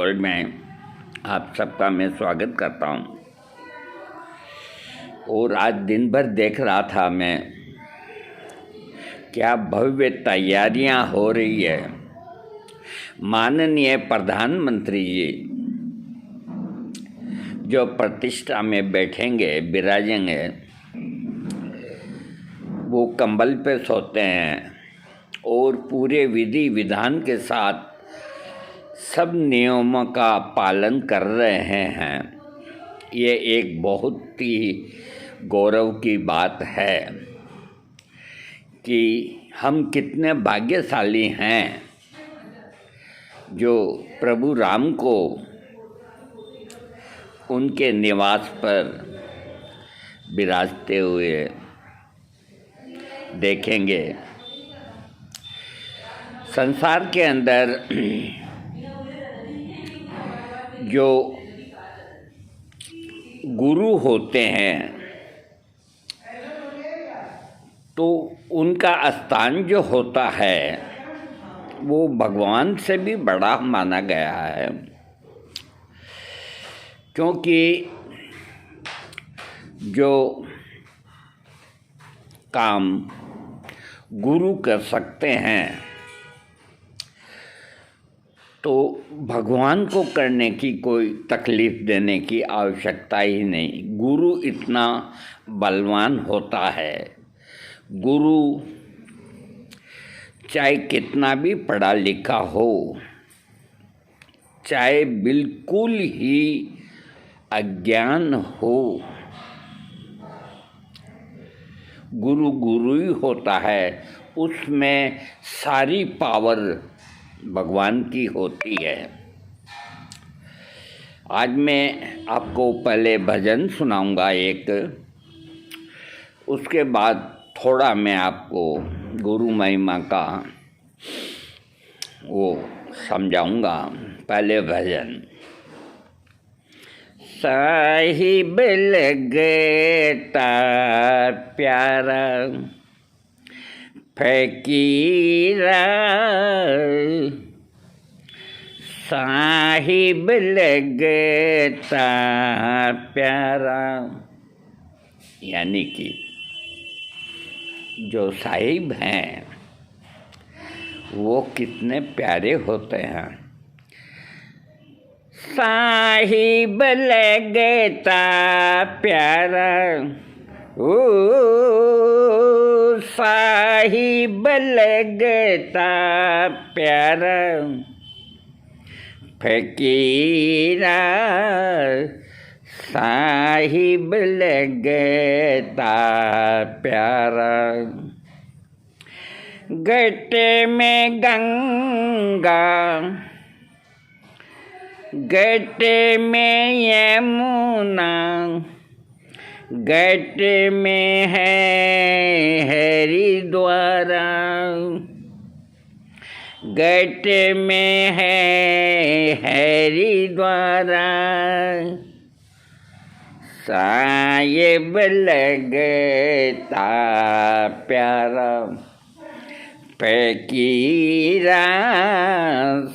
World में आप सबका मैं स्वागत करता हूँ। और आज दिन भर देख रहा था मैं, क्या भव्य तैयारियां हो रही है। माननीय प्रधानमंत्री जी जो प्रतिष्ठा में बैठेंगे, विराजेंगे, वो कंबल पे सोते हैं और पूरे विधि विधान के साथ सब नियमों का पालन कर रहे हैं। ये एक बहुत ही गौरव की बात है कि हम कितने भाग्यशाली हैं जो प्रभु राम को उनके निवास पर विराजते हुए देखेंगे। संसार के अंदर जो गुरु होते हैं तो उनका स्थान जो होता है वो भगवान से भी बड़ा माना गया है, क्योंकि जो काम गुरु कर सकते हैं तो भगवान को करने की कोई तकलीफ देने की आवश्यकता ही नहीं। गुरु इतना बलवान होता है। गुरु चाहे कितना भी पढ़ा लिखा हो, चाहे बिल्कुल ही अज्ञान हो, गुरु गुरु ही होता है। उसमें सारी पावर भगवान की होती है। आज मैं आपको पहले भजन सुनाऊंगा एक, उसके बाद थोड़ा मैं आपको गुरु महिमा का वो समझाऊंगा। पहले भजन। साहिब लगता प्यारा फकीरा, साहिब लगता प्यारा, यानी कि जो साहिब हैं वो कितने प्यारे होते हैं। साहिब लगता प्यारा, ओ साहिब लगता प्यारा फकीरा, साहिब लगता प्यारा। घट में गंगा, घट में यमुना, घट में है हरिद्वारा, घट में है हरिद्वारा, साहिब लगता प्यारा फकीरा,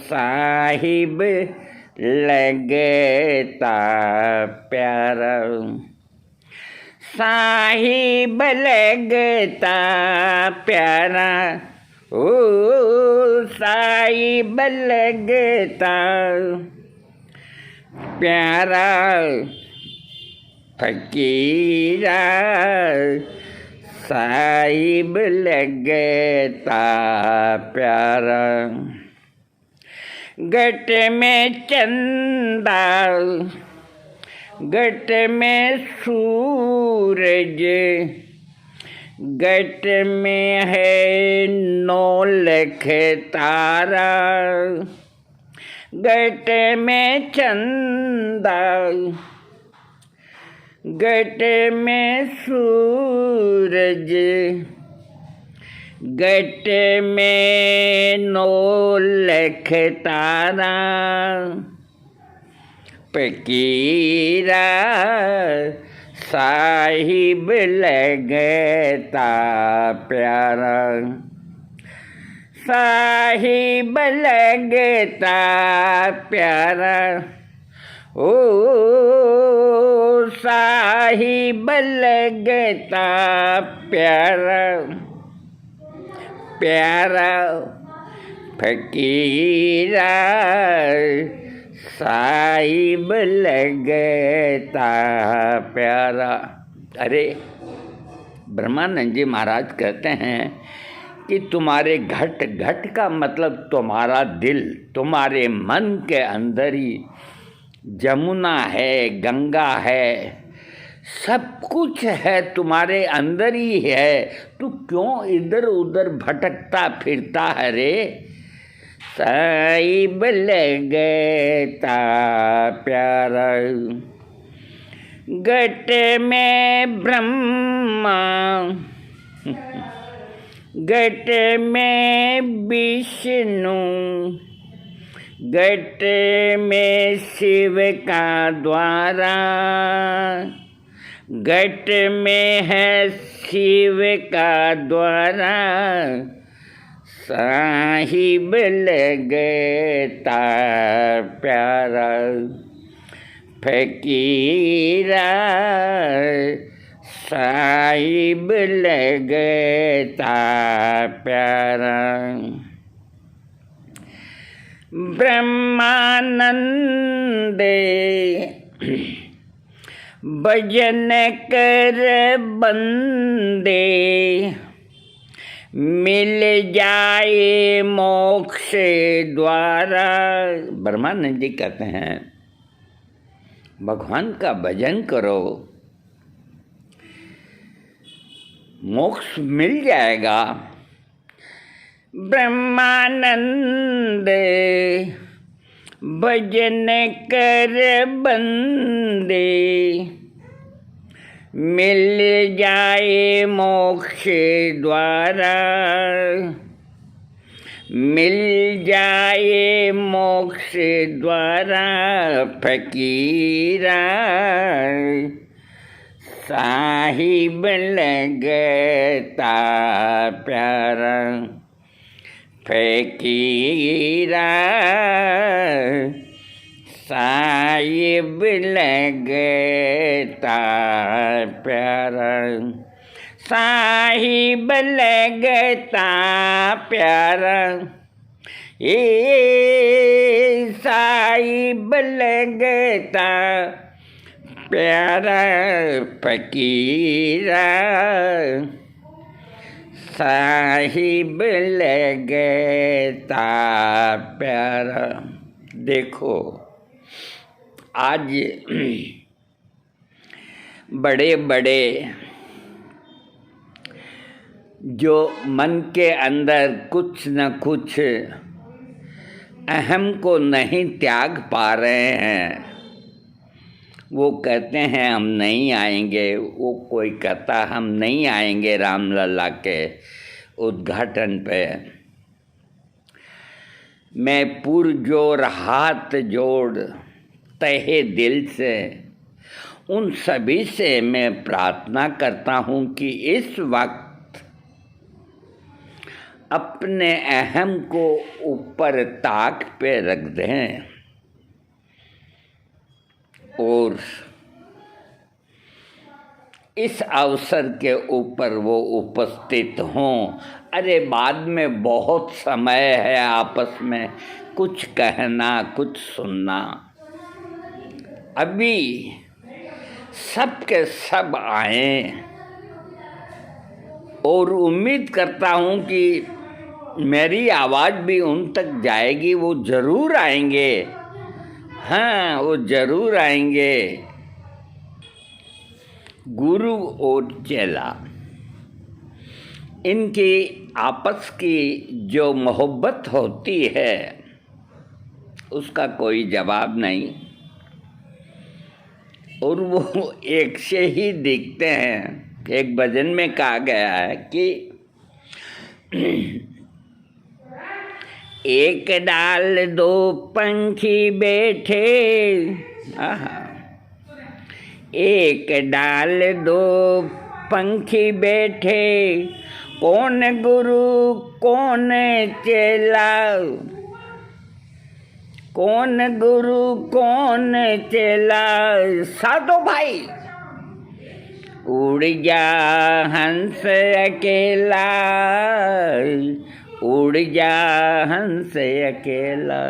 साहिब लगता प्यारा, साहिब लगता प्यारा, ओ साहिब लगता प्यारा फकीरा, साहिब लगता प्यारा। घट में चंदा, घट में सूरज, घट में है 9 लाख तारा, घट में चंदा, घट में सूरज, घट में 9 लाख तारा, फकीरा साहिब लगता प्यारा, साहिब लगता प्यारा, ओ साहिब लगता प्यारा, प्यारा फकीरा साहिब लगता प्यारा। अरे ब्रह्मानंद जी महाराज कहते हैं कि तुम्हारे घट, घट का मतलब तुम्हारा दिल, तुम्हारे मन के अंदर ही जमुना है, गंगा है, सब कुछ है तुम्हारे अंदर ही है। तू क्यों इधर उधर भटकता फिरता है रे? साहिब लगता प्यारा, घट में ब्रह्मा, घट में विष्णु, घट में शिव का द्वारा, घट में है शिव का द्वारा, साहिब लगता प्यारा, फकीरा साहिब लगता प्यारा। ब्रह्मानंद भजन कर बंदे, मिल जाए मोक्ष द्वारा। ब्रह्मानंद जी कहते हैं भगवान का भजन करो, मोक्ष मिल जाएगा। ब्रह्मानंद भजन कर बंदे, मिल जाए मोक्ष द्वारा, मिल जाए मोक्ष द्वारा, फकीरा साहिब लगता प्यारा, फकीरा साहिब लगता प्यारा, साहिब लगता प्यारा, ये साहिब लगता प्यारा, फकीरा साहिब लगता प्यारा। देखो आज बड़े बड़े जो मन के अंदर कुछ न कुछ अहम को नहीं त्याग पा रहे हैं, वो कहते हैं हम नहीं आएंगे, वो कोई कहता हम नहीं आएंगे रामलला के उद्घाटन पे। मैं पुरजोर हाथ जोड़ तहे दिल से उन सभी से मैं प्रार्थना करता हूँ कि इस वक्त अपने अहम को ऊपर ताक पे रख दें और इस अवसर के ऊपर वो उपस्थित हों। अरे बाद में बहुत समय है आपस में कुछ कहना कुछ सुनना, अभी सब के सब आए और उम्मीद करता हूँ कि मेरी आवाज़ भी उन तक जाएगी, वो ज़रूर आएंगे। हाँ, वो ज़रूर आएंगे। गुरु और चेला, इनकी आपस की जो मोहब्बत होती है उसका कोई जवाब नहीं, और वो एक से ही दिखते हैं। एक भजन में कहा गया है कि एक डाल दो पंछी बैठे, एक डाल दो पंछी बैठे, कौन गुरु कौन चेला, कौन गुरु कौन चेला, साधो भाई उड़ जा हंस अकेला, उड़ जा हंस अकेला।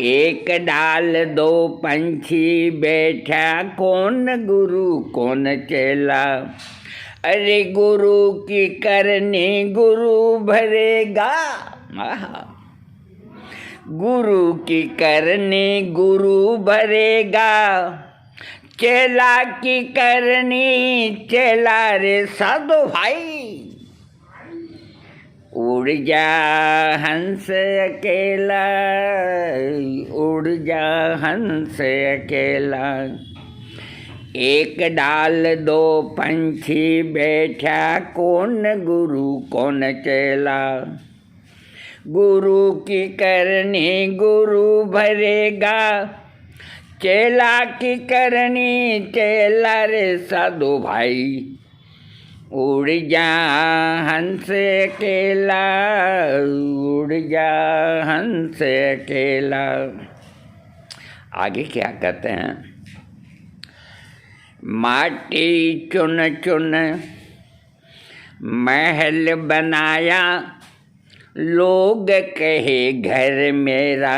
एक डाल दो पंछी बैठा, कौन गुरु कौन चेला। अरे गुरु की करनी गुरु भरेगा, गुरु की करनी गुरु भरेगा, चेला की करनी चेला रे साधो भाई। उड़ जा हंस अकेला, उड़ जा हंस अकेला। एक डाल दो पंछी बैठा, कौन गुरु कौन चेला। गुरु की करनी गुरु भरेगा, चेला की करनी चेला रे साधु भाई। उड़ जा हंस अकेला, उड़ जा हंस अकेला। आगे क्या कहते हैं। माटी चुन चुन महल बनाया, लोग कहे घर मेरा।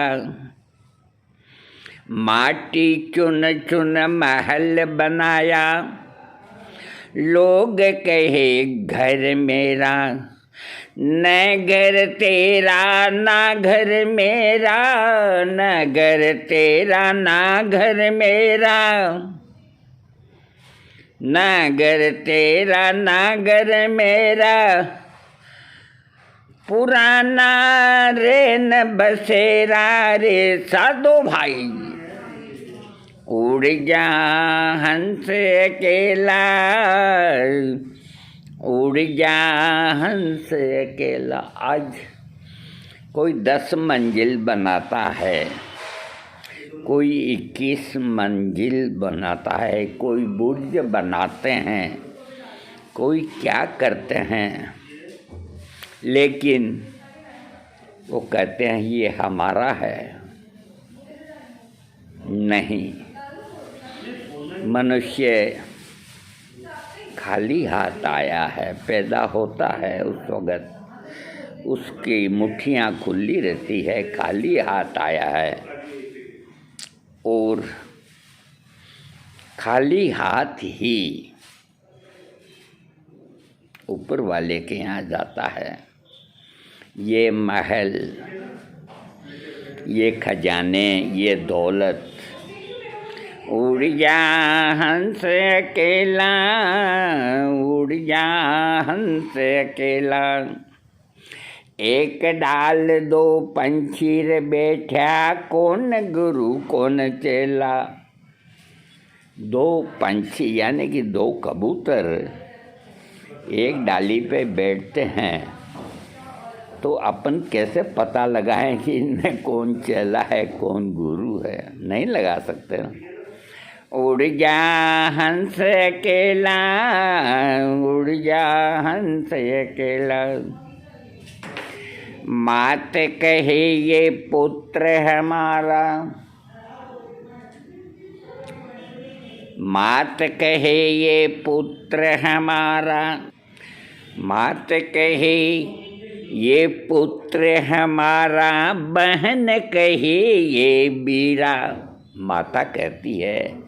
माटी चुन चुन महल बनाया, लोग कहे घर मेरा। न घर तेरा ना घर मेरा, न घर तेरा ना घर मेरा। ना घर तेरा ना घर मेरा, पुराना रे न बसेरा रे साधो भाई। उड़ जा हंस अकेला, उड़ जा हंस अकेला। आज कोई 10 मंजिल बनाता है, कोई 21 मंजिल बनाता है, कोई बुर्ज बनाते हैं, कोई क्या करते हैं, लेकिन वो कहते हैं ये हमारा है। नहीं, मनुष्य खाली हाथ आया है, पैदा होता है उस वक़्त उसकी मुट्ठियाँ खुली रहती है, खाली हाथ आया है और खाली हाथ ही ऊपर वाले के यहाँ जाता है। ये महल, ये खजाने, ये दौलत। उड़ जा हंस अकेला, उड़ जा हंस अकेला। एक डाल दो पंछी रे बैठा, कौन गुरु कौन चेला। 2 पंछी यानी कि 2 कबूतर एक डाली पे बैठते हैं, तो अपन कैसे पता लगाएं कि इनमें कौन चेला है कौन गुरु है। नहीं लगा सकते। उड़ जा हंस अकेला, उड़ जा हंस अकेला। मात कहे ये पुत्र हमारा, मात कहे ये पुत्र हमारा। मात कहे ये पुत्र हमारा, बहन कहे ये बीरा। माता कहती है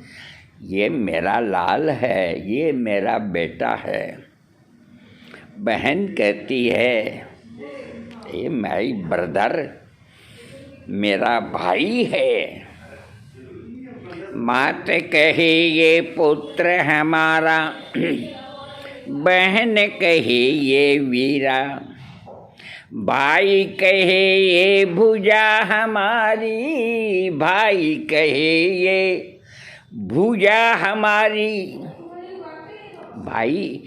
ये मेरा लाल है, ये मेरा बेटा है। बहन कहती है ये माई ब्रदर, मेरा भाई है। मात कहे ये पुत्र हमारा, बहन कहे ये वीरा। भाई कहे ये भुजा हमारी, भाई कहे ये भुजा हमारी। भाई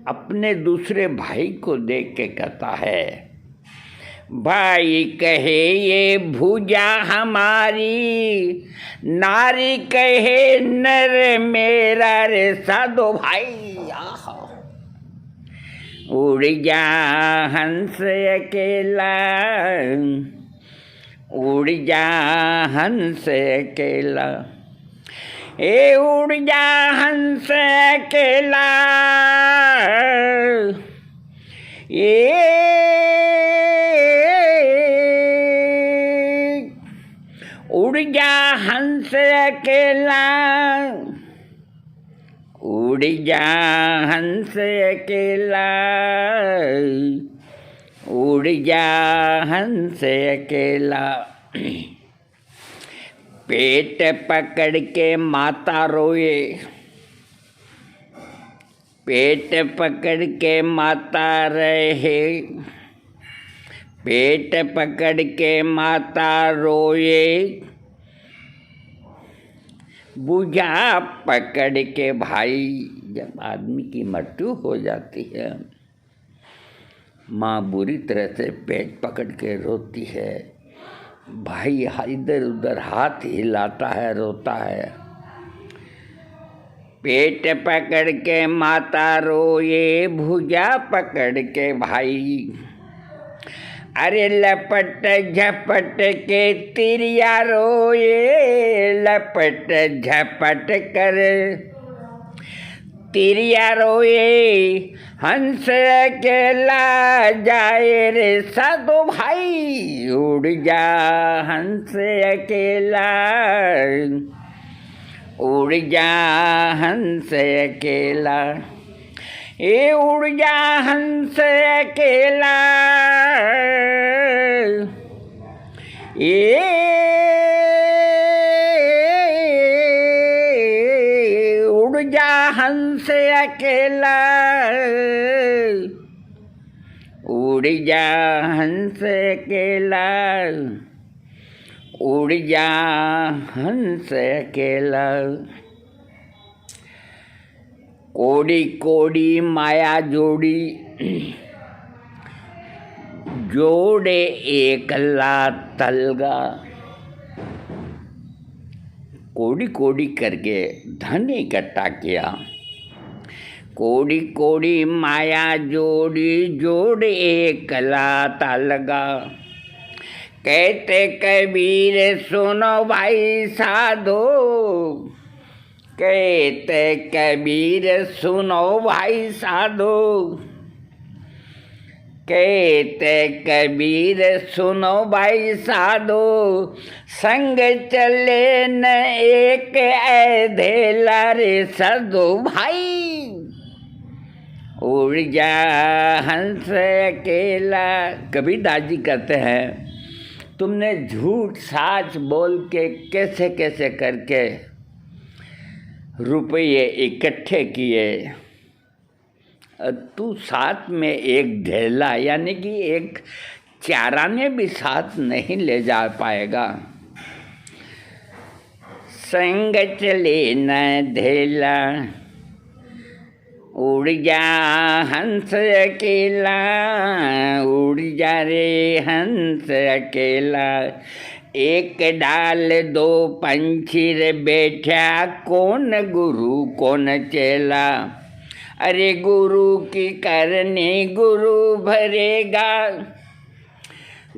अपने दूसरे भाई को देख के कहता है, भाई कहे ये भुजा हमारी। नारी कहे नर मेरा रे साधो भाई। उड़ जा हंस अकेला, उड़ जा हंस अकेला, ए उड़ जा हंस अकेला, ये उड़ जा हंस अकेला, उड़ जा हंस अकेला, उड़ जा हंस अकेला। पेट पकड़ के माता रोए, पेट पकड़ के माता रहे, पेट पकड़ के माता रोए, बुझा पकड़ के भाई। जब आदमी की मृत्यु हो जाती है, माँ बुरी तरह से पेट पकड़ के रोती है, भाई इधर उधर हाथ हिलाता है, रोता है। पेट पकड़ के माता रोए, भुजा पकड़ के भाई, अरे लपट झपट के तिरिया रोए, लपट झपट कर तिरिया रोए, हंस अकेला जाए रे साधो भाई, उड़ जा हंस अकेला, उड़ जा हंस अकेला, ए उड़ जा हंस अकेला, ए उड़ जा हंस अकेला, उड़ जा हंस अकेला, उड़ जा हंस अकेला। कोड़ी कोड़ी माया जोड़ी, जोड़े एकला तलगा, कोड़ी कोड़ी करके धन इकट्ठा किया। कोड़ी कोड़ी माया जोड़ी, जोड़ एकला तलगा, कहते कबीर सुनो भाई साधो, कहते कबीर सुनो भाई साधो, कहते कबीर सुनो भाई साधो, संग चले न एक ऐधेला रे साधो भाई, उड़ जा हंस अकेला। कबीर दास जी कहते हैं, तुमने झूठ साच बोल के कैसे कैसे करके रुपये इकट्ठे किए, तू साथ में एक ढेला यानी कि एक चाराने भी साथ नहीं ले जा पाएगा। संग चले न ढेला, उड़ जा हंस अकेला, उड़ जा रे हंस अकेला, एक डाल दो पंछी रे बैठा, कौन गुरु कौन चेला, अरे गुरु की करनी गुरु भरेगा,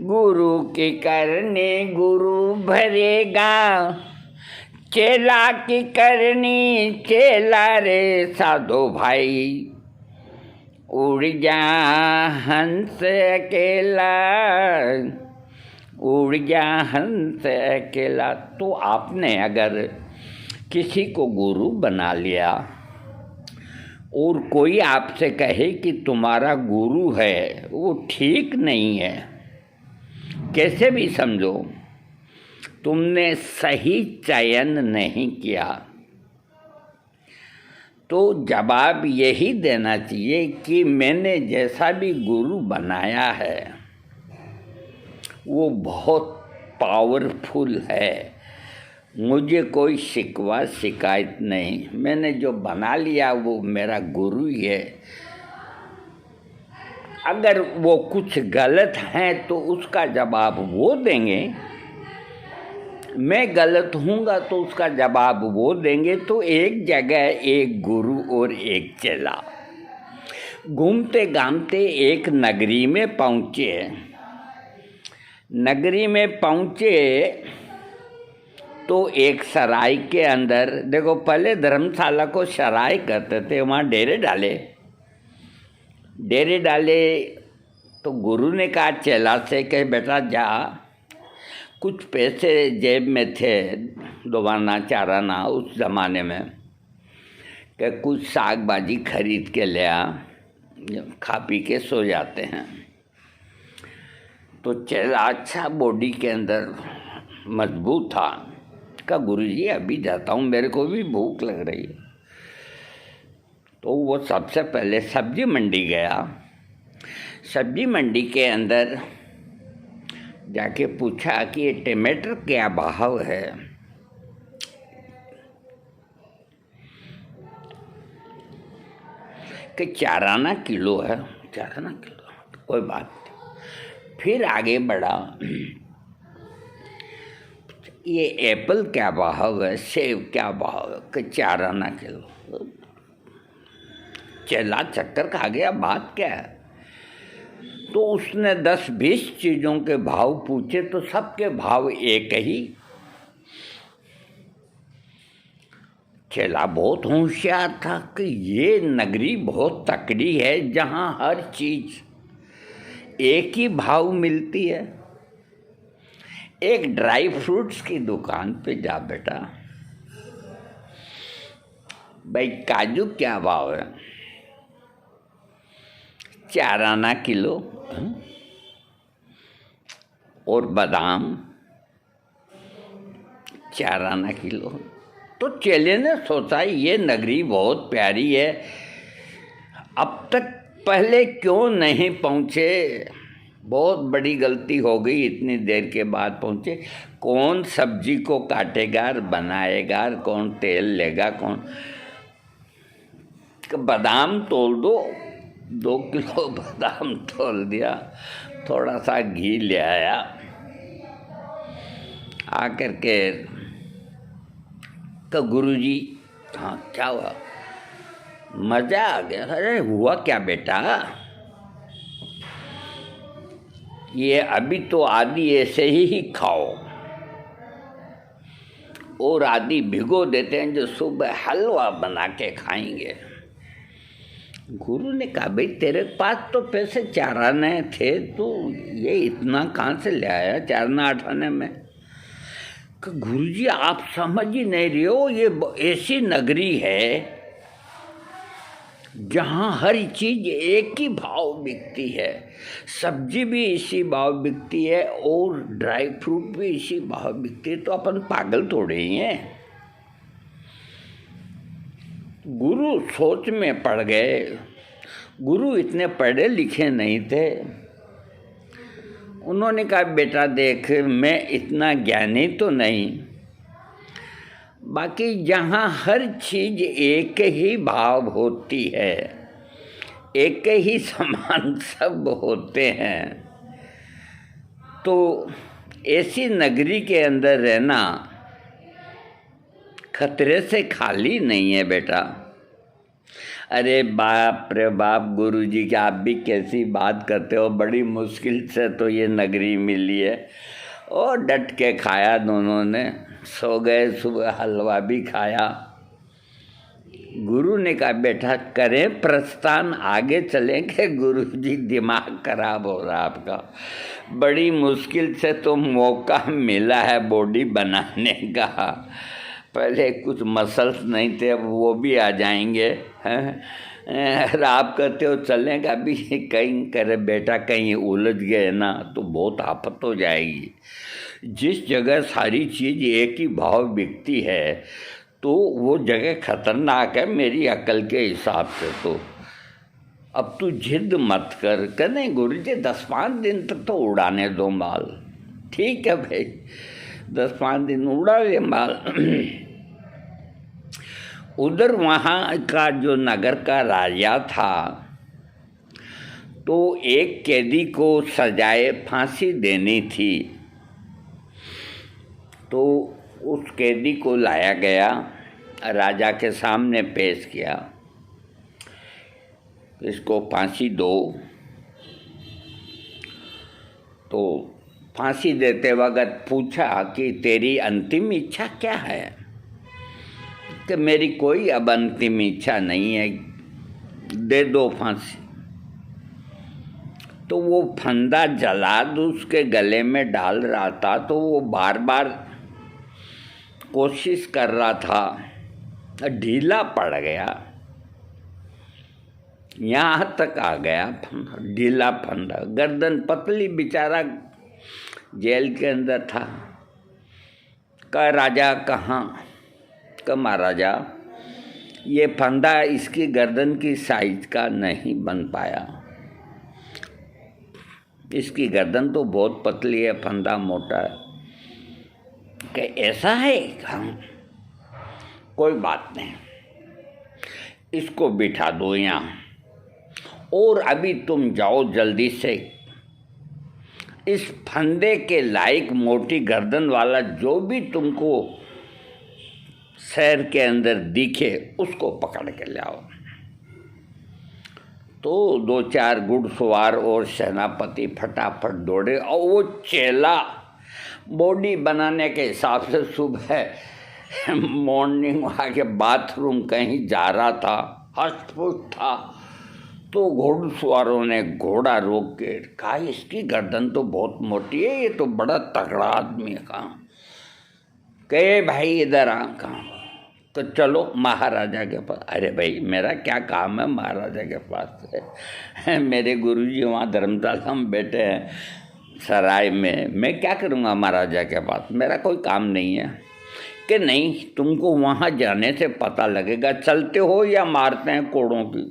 गुरु की करनी गुरु भरेगा, चेला की करनी चेला रे साधो भाई, उड़ जा हंस अकेला, उड़ जा हंस अकेला। तो आपने अगर किसी को गुरु बना लिया और कोई आपसे कहे कि तुम्हारा गुरु है, वो ठीक नहीं है, कैसे भी समझो, तुमने सही चयन नहीं किया। तो जवाब यही देना चाहिए कि मैंने जैसा भी गुरु बनाया है वो बहुत पावरफुल है, मुझे कोई शिकवा शिकायत नहीं, मैंने जो बना लिया वो मेरा गुरु ही है। अगर वो कुछ गलत है तो उसका जवाब वो देंगे, मैं गलत हूँगा तो उसका जवाब वो देंगे। तो एक जगह एक गुरु और एक चेला, घूमते घामते एक नगरी में पहुँचे। नगरी में पहुँचे तो एक सराय के अंदर, देखो पहले धर्मशाला को सराय कहते थे, वहाँ डेरे डाले। तो गुरु ने कहा चेला से कि बेटा जा, कुछ पैसे जेब में थे, 2 आना 4 आना उस ज़माने में, कि कुछ साग भाजी खरीद के ले आ, खा पी के सो जाते हैं। तो चेला अच्छा बॉडी के अंदर मजबूत था, कहा गुरुजी अभी जाता हूँ, मेरे को भी भूख लग रही है। तो वो सबसे पहले सब्जी मंडी गया। सब्जी मंडी के अंदर जाके पूछा कि ये टमाटर क्या भाव है। कि 4 आना किलो है। 4 आना किलो, कोई बात नहीं। फिर आगे बढ़ा, ये एप्पल क्या भाव है, सेब क्या भाव है, कि 4 आना किलो। चेला चक्कर खा गया, बात क्या है। तो उसने 10-20 चीज़ों के भाव पूछे तो सबके भाव एक ही। चेला बहुत होशियार था कि ये नगरी बहुत तकड़ी है, जहाँ हर चीज़ एक ही भाव मिलती है। एक ड्राई फ्रूट्स की दुकान पे जा बेटा, भाई काजू क्या भाव है, 4 आना किलो। और बादाम 4 आना किलो। तो चेले ने सोचा ये नगरी बहुत प्यारी है, अब तक पहले क्यों नहीं पहुँचे, बहुत बड़ी गलती हो गई, इतनी देर के बाद पहुँचे। कौन सब्जी को काटेगा, बनाएगा, कौन तेल लेगा, कौन। बादाम तोल दो, 2 किलो बादाम तोल दिया, थोड़ा सा घी ले आया, आकर के तो गुरुजी, हाँ क्या हुआ, मज़ा आ गया। अरे हुआ क्या बेटा, ये अभी तो आदि ऐसे ही खाओ, और आदि भिगो देते हैं जो सुबह हलवा बना के खाएंगे। गुरु ने कहा भाई तेरे पास तो पैसे 4 आने थे, तो ये इतना कहाँ से ले आया 4 आना 8 आने में। गुरुजी आप समझ ही नहीं रहे हो, ये ऐसी नगरी है जहाँ हर चीज़ एक ही भाव बिकती है, सब्जी भी इसी भाव बिकती है और ड्राई फ्रूट भी इसी भाव बिकती है। तो अपन पागल थोड़े ही हैं। गुरु सोच में पड़ गए। गुरु इतने पढ़े लिखे नहीं थे। उन्होंने कहा बेटा देख, मैं इतना ज्ञानी तो नहीं, बाकी जहाँ हर चीज़ एक ही भाव होती है, एक ही समान सब होते हैं, तो ऐसी नगरी के अंदर रहना खतरे से खाली नहीं है बेटा। अरे बाप रे बाप गुरुजी की आप भी कैसी बात करते हो, बड़ी मुश्किल से तो ये नगरी मिली है। और डट के खाया दोनों ने, सो गए, सुबह हलवा भी खाया। गुरु ने कहा बेटा करें प्रस्थान, आगे चलेंगे। गुरुजी दिमाग खराब हो रहा आपका, बड़ी मुश्किल से तो मौका मिला है बॉडी बनाने का, पहले कुछ मसल्स नहीं थे, अब वो भी आ जाएंगे हैं। आप कहते हो चलेंगे, अभी कहीं करे बेटा कहीं उलझ गए ना तो बहुत आफत हो जाएगी। जिस जगह सारी चीज़ एक ही भाव बिकती है तो वो जगह खतरनाक है मेरी अकल के हिसाब से। तो अब तू जिद मत कर, कहने गुरुजी 10-5 दिन तक तो उड़ाने दो माल। ठीक है भाई, 10-5 दिन उड़ा ले माल। उधर वहाँ का जो नगर का राजा था, तो एक कैदी को सजाए फांसी देनी थी। तो उस कैदी को लाया गया, राजा के सामने पेश किया। इसको फांसी दो। तो फांसी देते वक्त पूछा कि तेरी अंतिम इच्छा क्या है? कि मेरी कोई अब अंतिम इच्छा नहीं है, दे दो फांसी। तो वो फंदा जलाद उसके गले में डाल रहा था, तो वो बार बार कोशिश कर रहा था, ढीला पड़ गया, यहाँ तक आ गया ढीला फंदा, गर्दन पतली, बेचारा जेल के अंदर था। कहा राजा कहाँ? कहा महाराजा ये फंदा इसकी गर्दन की साइज का नहीं बन पाया, इसकी गर्दन तो बहुत पतली है, फंदा मोटा है। कि ऐसा है? हाँ, कोई बात नहीं, इसको बिठा दो यहाँ, और अभी तुम जाओ जल्दी से, इस फंदे के लायक मोटी गर्दन वाला जो भी तुमको शहर के अंदर दिखे उसको पकड़ के ले आओ। तो 2-4 घुड़सवार और सेनापति फटाफट दौड़े, और वो चेला बॉडी बनाने के हिसाब से सुबह मॉर्निंग आके बाथरूम कहीं जा रहा था, हष्ट-पुष्ट था। तो घोड़सवारों ने घोड़ा रोक के कहा इसकी गर्दन तो बहुत मोटी है, ये तो बड़ा तगड़ा आदमी है। कहा कहे भाई इधर आ। कहा तो चलो महाराजा के पास। अरे भाई मेरा क्या काम है महाराजा के पास है? मेरे गुरुजी वहाँ धर्मशाला में बैठे हैं सराय में, मैं क्या करूँगा महाराजा के पास? मेरा कोई काम नहीं है। कि नहीं, तुमको वहाँ जाने से पता लगेगा, चलते हो या मारते हैं कोड़ों की।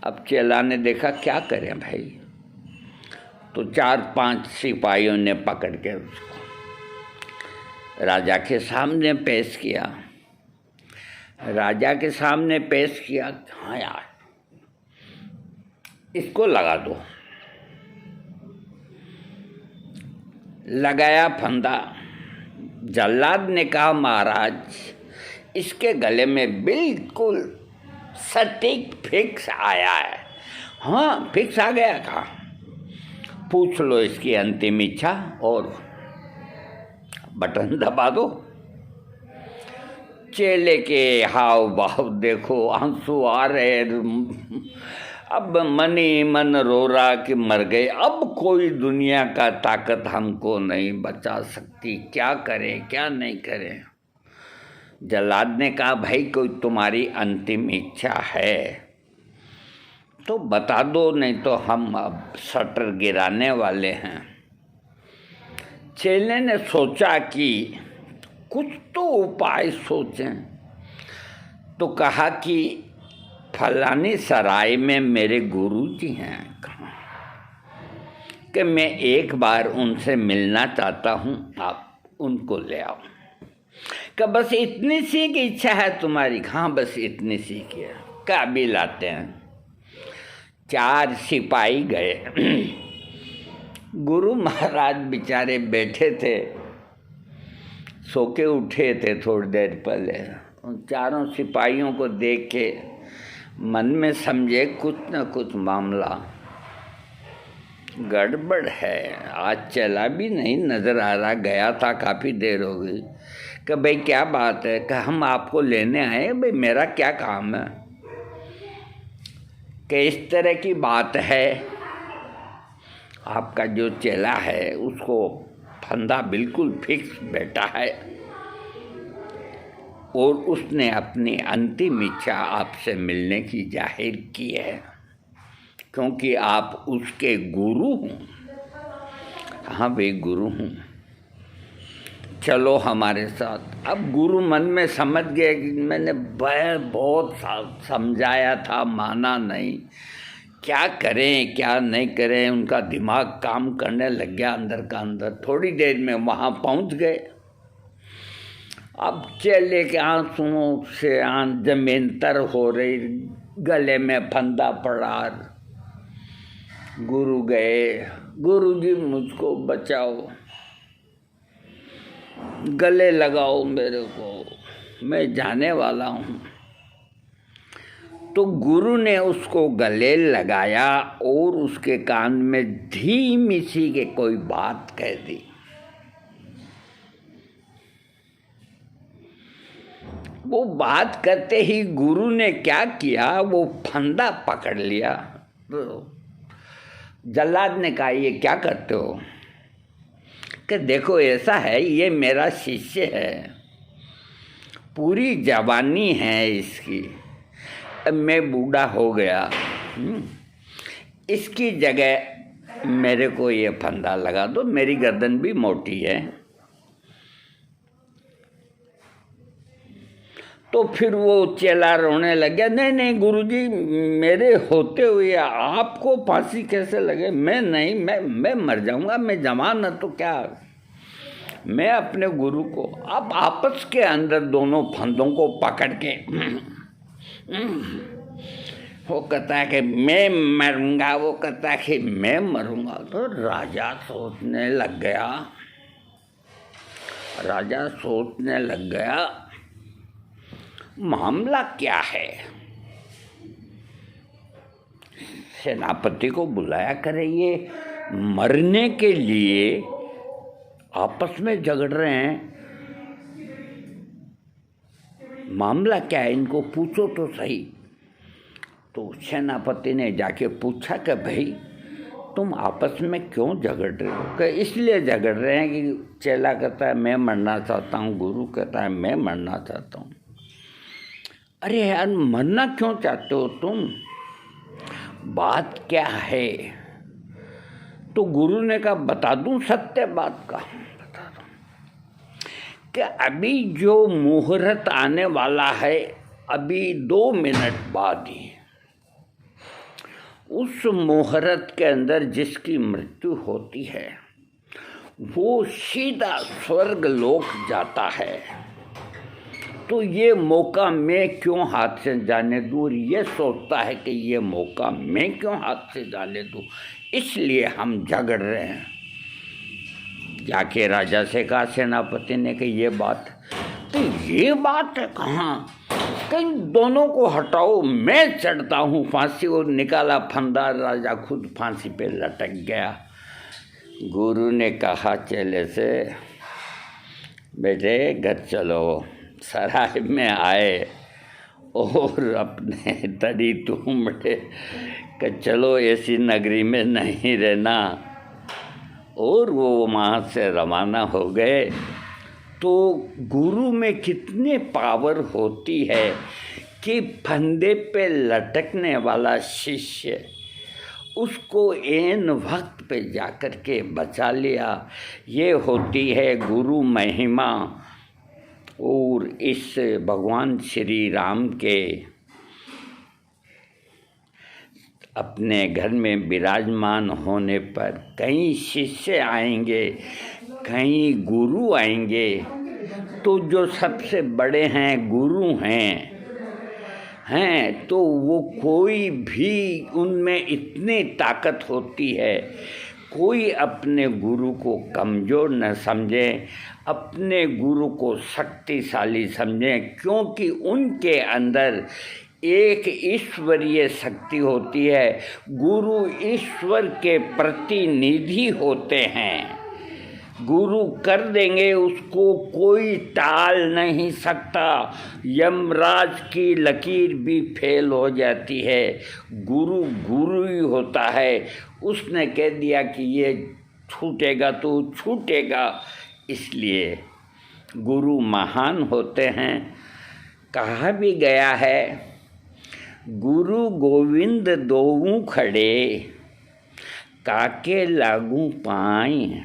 अब चेला ने देखा क्या करें भाई, तो 4-5 सिपाहियों ने पकड़ के उसको राजा के सामने पेश किया। राजा के सामने पेश किया, हाँ यार इसको लगा दो। लगाया फंदा। जल्लाद ने कहा महाराज इसके गले में बिल्कुल सटीक फिक्स आया है। हाँ फिक्स आ गया। कहा पूछ लो इसकी अंतिम इच्छा और बटन दबा दो। चेले के हाव भाव देखो, आंसू आ रहे, अब मन ही मन रो रहा कि मर गए, अब कोई दुनिया का ताकत हमको नहीं बचा सकती, क्या करें क्या नहीं करें। जल्लाद ने कहा भाई कोई तुम्हारी अंतिम इच्छा है तो बता दो, नहीं तो हम अब शटर गिराने वाले हैं। चेले ने सोचा कि कुछ तो उपाय सोचें, तो कहा कि फलानी सराय में मेरे गुरुजी हैं कि मैं एक बार उनसे मिलना चाहता हूँ, आप उनको ले आओ। कि बस इतनी सी की इच्छा है तुम्हारी? हाँ बस इतनी सी की है। क्या भी लाते हैं। 4 सिपाही गए। गुरु महाराज बेचारे बैठे थे, सो के उठे थे थोड़ी देर पहले। उन चारों सिपाहियों को देख के मन में समझे कुछ न कुछ मामला गड़बड़ है। आज चला भी नहीं नज़र आ रहा, गया था काफ़ी देर हो गई। कि भाई क्या बात है? कि हम आपको लेने आए। भाई मेरा क्या काम है? कि इस तरह की बात है, आपका जो चेला है उसको फंदा बिल्कुल फिक्स बैठा है और उसने अपनी अंतिम इच्छा आपसे मिलने की जाहिर की है, क्योंकि आप उसके गुरु हों। हाँ वे गुरु हूँ, चलो हमारे साथ। अब गुरु मन में समझ गए कि मैंने बहुत समझाया था, माना नहीं, क्या करें क्या नहीं करें। उनका दिमाग काम करने लग गया अंदर का अंदर। थोड़ी देर में वहाँ पहुँच गए। अब चेले के आंसुओं से जमीन तर हो रही, गले में फंदा पड़ा। गुरु गए, गुरुजी मुझको बचाओ, गले लगाओ मेरे को, मैं जाने वाला हूँ। तो गुरु ने उसको गले लगाया और उसके कान में धीमी सी के कोई बात कह दी। वो बात करते ही गुरु ने क्या किया, वो फंदा पकड़ लिया। तो जल्लाद ने कहा, ये क्या करते हो? कि देखो ऐसा है, ये मेरा शिष्य है, पूरी जवानी है इसकी, अब मैं बूढ़ा हो गया, इसकी जगह मेरे को ये फंदा लगा दो, मेरी गर्दन भी मोटी है। तो फिर वो चेला रोने लग गया, नहीं नहीं गुरुजी, मेरे होते हुए आपको फांसी कैसे लगे? मैं नहीं, मैं मर जाऊंगा, मैं जवान है तो क्या। मैं अपने गुरु को, अब आपस के अंदर दोनों फंदों को पकड़ के वो कहता है कि मैं मरूंगा, वो कहता है कि मैं मरूंगा। तो राजा सोचने लग गया मामला क्या है। सेनापति को बुलाया करे, ये मरने के लिए आपस में झगड़ रहे हैं, मामला क्या है, इनको पूछो तो सही। तो सेनापति ने जाके पूछा कि भाई तुम आपस में क्यों झगड़ रहे हो? कि इसलिए झगड़ रहे हैं कि चेला कहता है मैं मरना चाहता हूँ, गुरु कहता है मैं मरना चाहता हूँ। अरे यार, मरना क्यों चाहते हो तुम, बात क्या है? तो गुरु ने कहा, बता दूं सत्य बात का, बता दूं कि अभी जो मुहूर्त आने वाला है, अभी 2 मिनट बाद ही, उस मुहूर्त के अंदर जिसकी मृत्यु होती है वो सीधा स्वर्ग लोक जाता है। तो ये मौका मैं क्यों हाथ से जाने दूँ? ये सोचता है कि ये मौका मैं क्यों हाथ से जाने दूँ, इसलिए हम झगड़ रहे हैं। जाके राजा से कहा, सेनापति ने कि ये बात, तो ये बात है कहाँ, कहीं दोनों को हटाओ, मैं चढ़ता हूँ फांसी। और निकाला फंदा, राजा खुद फांसी पे लटक गया। गुरु ने कहा चेले से, बेटे घर चलो। सराय में आए और अपने तड़ी तूमड़े कि चलो ऐसी नगरी में नहीं रहना, और वो वहाँ से रवाना हो गए। तो गुरु में कितनी पावर होती है कि फंदे पे लटकने वाला शिष्य उसको ऐन वक्त पे जाकर के बचा लिया। ये होती है गुरु महिमा। और इस भगवान श्री राम के अपने घर में विराजमान होने पर कई शिष्य आएंगे, कई गुरु आएंगे, तो जो सबसे बड़े हैं गुरु हैं तो वो कोई भी उनमें इतनी ताकत होती है, कोई अपने गुरु को कमज़ोर न समझे, अपने गुरु को शक्तिशाली समझें, क्योंकि उनके अंदर एक ईश्वरीय शक्ति होती है। गुरु ईश्वर के प्रतिनिधि होते हैं। गुरु कर देंगे, उसको कोई टाल नहीं सकता। यमराज की लकीर भी फेल हो जाती है। गुरु गुरु ही होता है। उसने कह दिया कि ये छूटेगा तो छूटेगा, इसलिए गुरु महान होते हैं। कहा भी गया है, गुरु गोविंद दोऊ खड़े, काके लागू पाएं,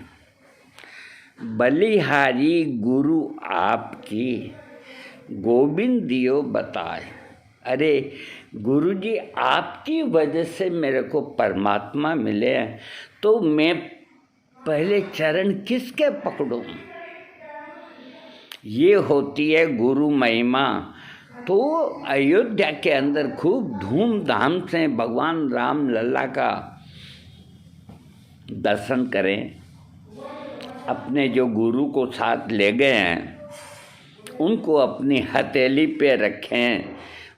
बलिहारी गुरु आपकी, गोविंद दियो बताए। अरे गुरुजी, आपकी वजह से मेरे को परमात्मा मिले, तो मैं पहले चरण किसके पकड़ूं? ये होती है गुरु महिमा। तो अयोध्या के अंदर खूब धूमधाम से भगवान राम लल्ला का दर्शन करें। अपने जो गुरु को साथ ले गए हैं उनको अपनी हथेली पे रखें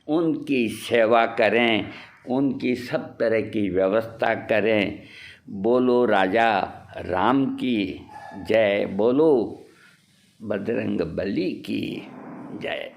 उनकी सेवा करें, उनकी सब तरह की व्यवस्था करें। बोलो राजा राम की जय, बोलो बजरंग बली की जय।